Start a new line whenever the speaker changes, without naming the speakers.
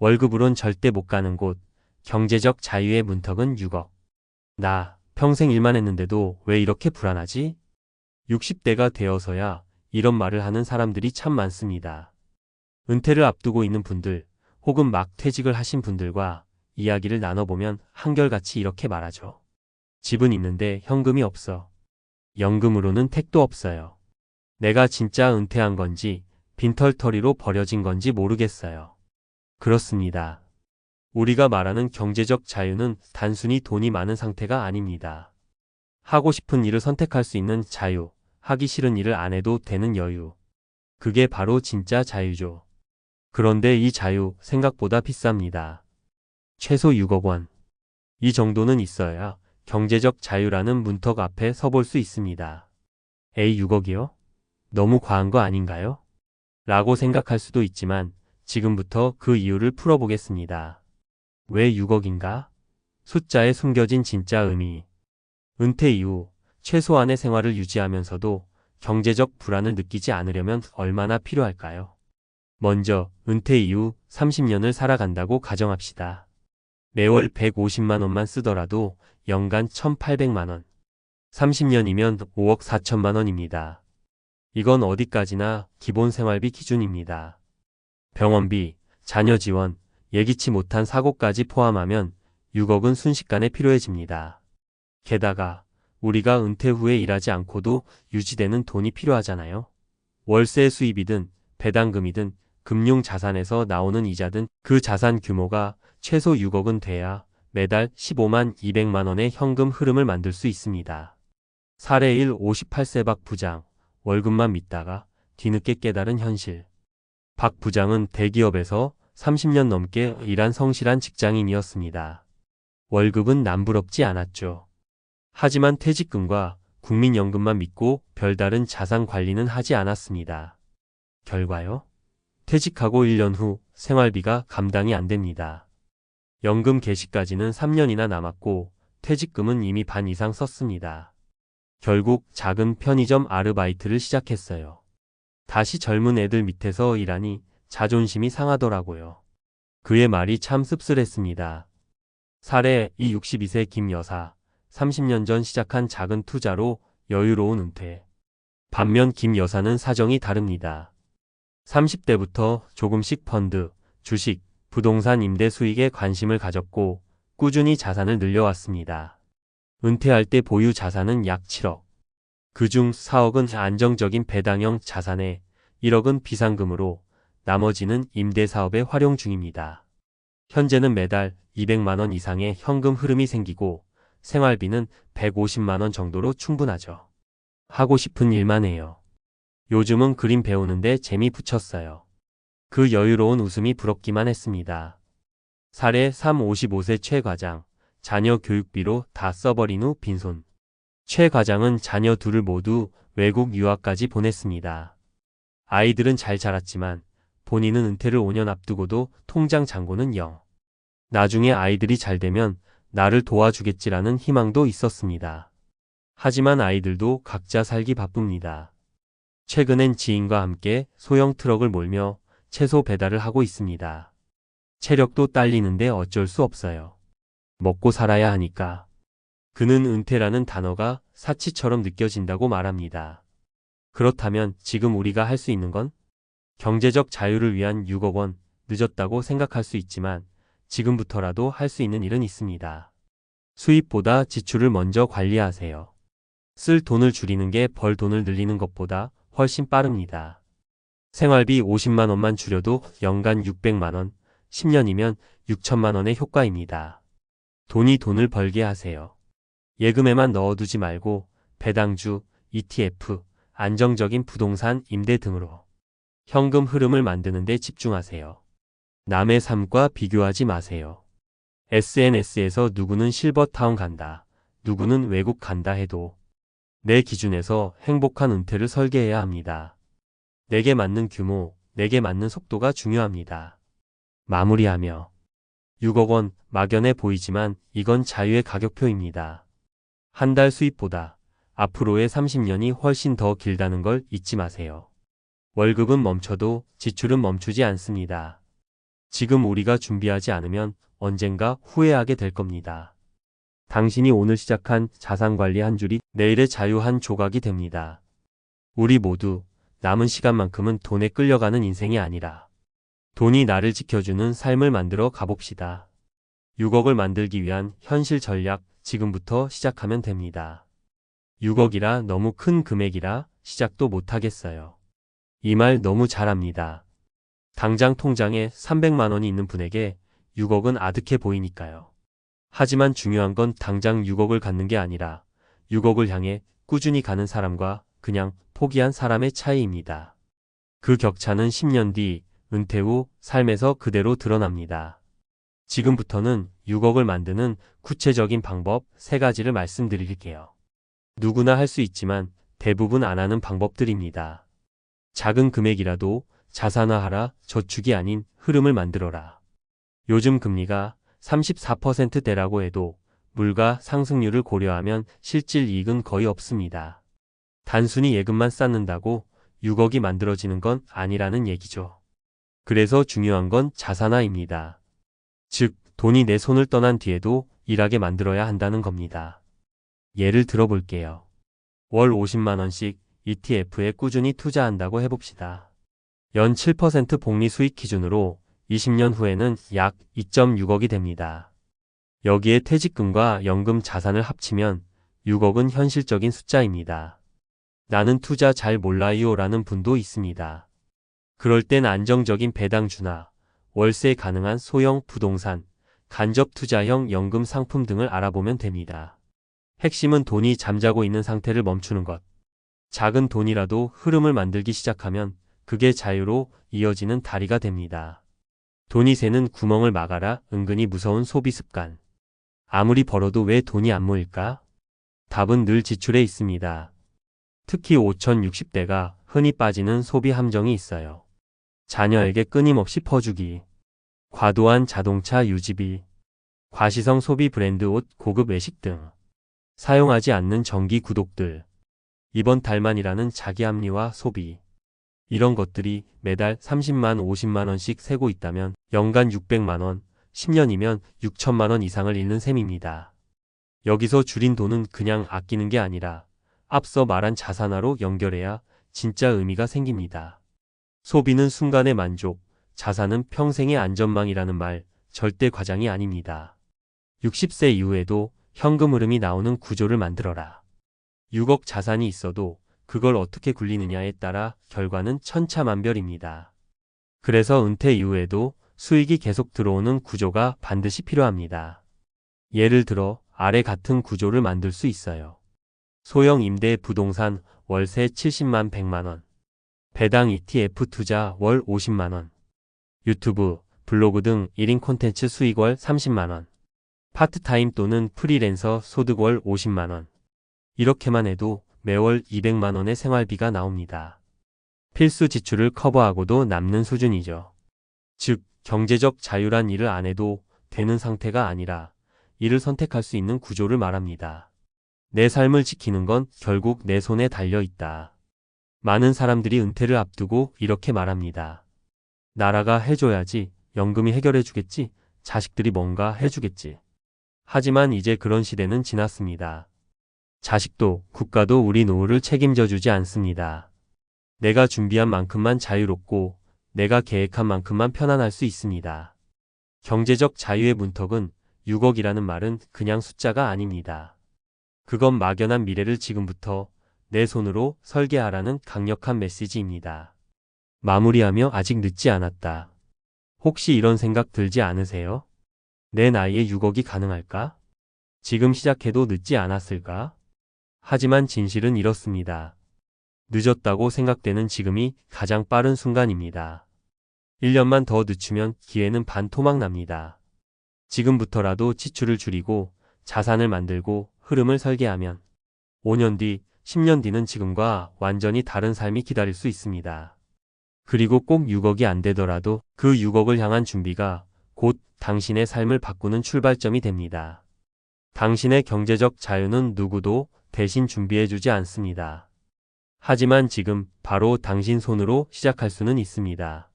월급으론 절대 못 가는 곳, 경제적 자유의 문턱은 6억. 나 평생 일만 했는데도 왜 이렇게 불안하지? 60대가 되어서야 이런 말을 하는 사람들이 참 많습니다. 은퇴를 앞두고 있는 분들, 혹은 막 퇴직을 하신 분들과 이야기를 나눠보면 한결같이 이렇게 말하죠. 집은 있는데 현금이 없어. 연금으로는 택도 없어요. 내가 진짜 은퇴한 건지 빈털터리로 버려진 건지 모르겠어요. 그렇습니다. 우리가 말하는 경제적 자유는 단순히 돈이 많은 상태가 아닙니다. 하고 싶은 일을 선택할 수 있는 자유, 하기 싫은 일을 안 해도 되는 여유. 그게 바로 진짜 자유죠. 그런데 이 자유 생각보다 비쌉니다. 최소 6억 원. 이 정도는 있어야 경제적 자유라는 문턱 앞에 서볼 수 있습니다. 에이 6억이요? 너무 과한 거 아닌가요? 라고 생각할 수도 있지만 지금부터 그 이유를 풀어보겠습니다. 왜 6억인가? 숫자에 숨겨진 진짜 의미. 은퇴 이후 최소한의 생활을 유지하면서도 경제적 불안을 느끼지 않으려면 얼마나 필요할까요? 먼저 은퇴 이후 30년을 살아간다고 가정합시다. 매월 150만 원만 쓰더라도 연간 1,800만 원. 30년이면 5억 4천만 원입니다. 이건 어디까지나 기본 생활비 기준입니다. 병원비, 자녀 지원, 예기치 못한 사고까지 포함하면 6억은 순식간에 필요해집니다. 게다가 우리가 은퇴 후에 일하지 않고도 유지되는 돈이 필요하잖아요. 월세 수입이든 배당금이든 금융자산에서 나오는 이자든 그 자산 규모가 최소 6억은 돼야 매달 15만 200만 원의 현금 흐름을 만들 수 있습니다. 사례 1 58세 박 부장, 월급만 믿다가 뒤늦게 깨달은 현실. 박 부장은 대기업에서 30년 넘게 일한 성실한 직장인이었습니다. 월급은 남부럽지 않았죠. 하지만 퇴직금과 국민연금만 믿고 별다른 자산 관리는 하지 않았습니다. 결과요? 퇴직하고 1년 후 생활비가 감당이 안 됩니다. 연금 개시까지는 3년이나 남았고 퇴직금은 이미 반 이상 썼습니다. 결국 작은 편의점 아르바이트를 시작했어요. 다시 젊은 애들 밑에서 일하니 자존심이 상하더라고요. 그의 말이 참 씁쓸했습니다. 사례 이 62세 김 여사, 30년 전 시작한 작은 투자로 여유로운 은퇴. 반면 김 여사는 사정이 다릅니다. 30대부터 조금씩 펀드, 주식, 부동산 임대 수익에 관심을 가졌고 꾸준히 자산을 늘려왔습니다. 은퇴할 때 보유 자산은 약 7억. 그중 4억은 안정적인 배당형 자산에 1억은 비상금으로 나머지는 임대사업에 활용 중입니다. 현재는 매달 200만 원 이상의 현금 흐름이 생기고 생활비는 150만 원 정도로 충분하죠. 하고 싶은 일만 해요. 요즘은 그림 배우는데 재미 붙였어요. 그 여유로운 웃음이 부럽기만 했습니다. 사례 3 55세 최 과장, 자녀 교육비로 다 써버린 후 빈손. 최 과장은 자녀 둘을 모두 외국 유학까지 보냈습니다. 아이들은 잘 자랐지만 본인은 은퇴를 5년 앞두고도 통장 잔고는 0. 나중에 아이들이 잘 되면 나를 도와주겠지라는 희망도 있었습니다. 하지만 아이들도 각자 살기 바쁩니다. 최근엔 지인과 함께 소형 트럭을 몰며 채소 배달을 하고 있습니다. 체력도 딸리는데 어쩔 수 없어요. 먹고 살아야 하니까. 그는 은퇴라는 단어가 사치처럼 느껴진다고 말합니다. 그렇다면 지금 우리가 할 수 있는 건? 경제적 자유를 위한 6억 원, 늦었다고 생각할 수 있지만 지금부터라도 할 수 있는 일은 있습니다. 수입보다 지출을 먼저 관리하세요. 쓸 돈을 줄이는 게 벌 돈을 늘리는 것보다 훨씬 빠릅니다. 생활비 50만 원만 줄여도 연간 600만 원, 10년이면 6천만 원의 효과입니다. 돈이 돈을 벌게 하세요. 예금에만 넣어두지 말고 배당주, ETF, 안정적인 부동산 임대 등으로 현금 흐름을 만드는 데 집중하세요. 남의 삶과 비교하지 마세요. SNS에서 누구는 실버타운 간다, 누구는 외국 간다 해도 내 기준에서 행복한 은퇴를 설계해야 합니다. 내게 맞는 규모, 내게 맞는 속도가 중요합니다. 마무리하며 6억 원 막연해 보이지만 이건 자유의 가격표입니다. 한 달 수입보다 앞으로의 30년이 훨씬 더 길다는 걸 잊지 마세요. 월급은 멈춰도 지출은 멈추지 않습니다. 지금 우리가 준비하지 않으면 언젠가 후회하게 될 겁니다. 당신이 오늘 시작한 자산관리 한 줄이 내일의 자유 한 조각이 됩니다. 우리 모두 남은 시간만큼은 돈에 끌려가는 인생이 아니라 돈이 나를 지켜주는 삶을 만들어 가봅시다. 6억을 만들기 위한 현실 전략 지금부터 시작하면 됩니다. 6억이라 너무 큰 금액이라 시작도 못하겠어요. 이 말 너무 잘합니다. 당장 통장에 300만 원이 있는 분에게 6억은 아득해 보이니까요. 하지만 중요한 건 당장 6억을 갖는 게 아니라 6억을 향해 꾸준히 가는 사람과 그냥 포기한 사람의 차이입니다. 그 격차는 10년 뒤 은퇴 후 삶에서 그대로 드러납니다. 지금부터는 6억을 만드는 구체적인 방법 3가지를 말씀드릴게요. 누구나 할 수 있지만 대부분 안 하는 방법들입니다. 작은 금액이라도 자산화하라, 저축이 아닌 흐름을 만들어라. 요즘 금리가 34%대라고 해도 물가 상승률을 고려하면 실질 이익은 거의 없습니다. 단순히 예금만 쌓는다고 6억이 만들어지는 건 아니라는 얘기죠. 그래서 중요한 건 자산화입니다. 즉, 돈이 내 손을 떠난 뒤에도 일하게 만들어야 한다는 겁니다. 예를 들어볼게요. 월 50만 원씩 ETF에 꾸준히 투자한다고 해봅시다. 연 7% 복리 수익 기준으로 20년 후에는 약 2.6억이 됩니다. 여기에 퇴직금과 연금 자산을 합치면 6억은 현실적인 숫자입니다. 나는 투자 잘 몰라요 라는 분도 있습니다. 그럴 땐 안정적인 배당주나 월세 가능한 소형 부동산, 간접 투자형 연금 상품 등을 알아보면 됩니다. 핵심은 돈이 잠자고 있는 상태를 멈추는 것. 작은 돈이라도 흐름을 만들기 시작하면 그게 자유로 이어지는 다리가 됩니다. 돈이 새는 구멍을 막아라. 은근히 무서운 소비 습관. 아무리 벌어도 왜 돈이 안 모일까? 답은 늘 지출에 있습니다. 특히 5060대가 흔히 빠지는 소비 함정이 있어요. 자녀에게 끊임없이 퍼주기, 과도한 자동차 유지비, 과시성 소비 브랜드 옷, 고급 외식 등 사용하지 않는 정기 구독들, 이번 달만이라는 자기 합리화 소비. 이런 것들이 매달 30만 50만 원씩 새고 있다면 연간 600만 원, 10년이면 6천만 원 이상을 잃는 셈입니다. 여기서 줄인 돈은 그냥 아끼는 게 아니라 앞서 말한 자산화로 연결해야 진짜 의미가 생깁니다. 소비는 순간의 만족, 자산은 평생의 안전망이라는 말 절대 과장이 아닙니다. 60세 이후에도 현금 흐름이 나오는 구조를 만들어라. 6억 자산이 있어도 그걸 어떻게 굴리느냐에 따라 결과는 천차만별입니다. 그래서 은퇴 이후에도 수익이 계속 들어오는 구조가 반드시 필요합니다. 예를 들어 아래 같은 구조를 만들 수 있어요. 소형 임대 부동산 월세 70만 100만 원, 배당 ETF 투자 월 50만 원, 유튜브, 블로그 등 1인 콘텐츠 수익 월 30만 원, 파트타임 또는 프리랜서 소득 월 50만 원. 이렇게만 해도 매월 200만 원의 생활비가 나옵니다. 필수 지출을 커버하고도 남는 수준이죠. 즉, 경제적 자유란 일을 안 해도 되는 상태가 아니라 이를 선택할 수 있는 구조를 말합니다. 내 삶을 지키는 건 결국 내 손에 달려 있다. 많은 사람들이 은퇴를 앞두고 이렇게 말합니다. 나라가 해줘야지, 연금이 해결해주겠지, 자식들이 뭔가 해주겠지. 하지만 이제 그런 시대는 지났습니다. 자식도 국가도 우리 노후를 책임져 주지 않습니다. 내가 준비한 만큼만 자유롭고 내가 계획한 만큼만 편안할 수 있습니다. 경제적 자유의 문턱은 6억이라는 말은 그냥 숫자가 아닙니다. 그건 막연한 미래를 지금부터 내 손으로 설계하라는 강력한 메시지입니다. 마무리하며 아직 늦지 않았다. 혹시 이런 생각 들지 않으세요? 내 나이에 6억이 가능할까? 지금 시작해도 늦지 않았을까? 하지만 진실은 이렇습니다. 늦었다고 생각되는 지금이 가장 빠른 순간입니다. 1년만 더 늦추면 기회는 반토막 납니다. 지금부터라도 지출을 줄이고 자산을 만들고 흐름을 설계하면 5년 뒤, 10년 뒤는 지금과 완전히 다른 삶이 기다릴 수 있습니다. 그리고 꼭 6억이 안 되더라도 그 6억을 향한 준비가 곧 당신의 삶을 바꾸는 출발점이 됩니다. 당신의 경제적 자유는 누구도 대신 준비해주지 않습니다. 하지만 지금 바로 당신 손으로 시작할 수는 있습니다.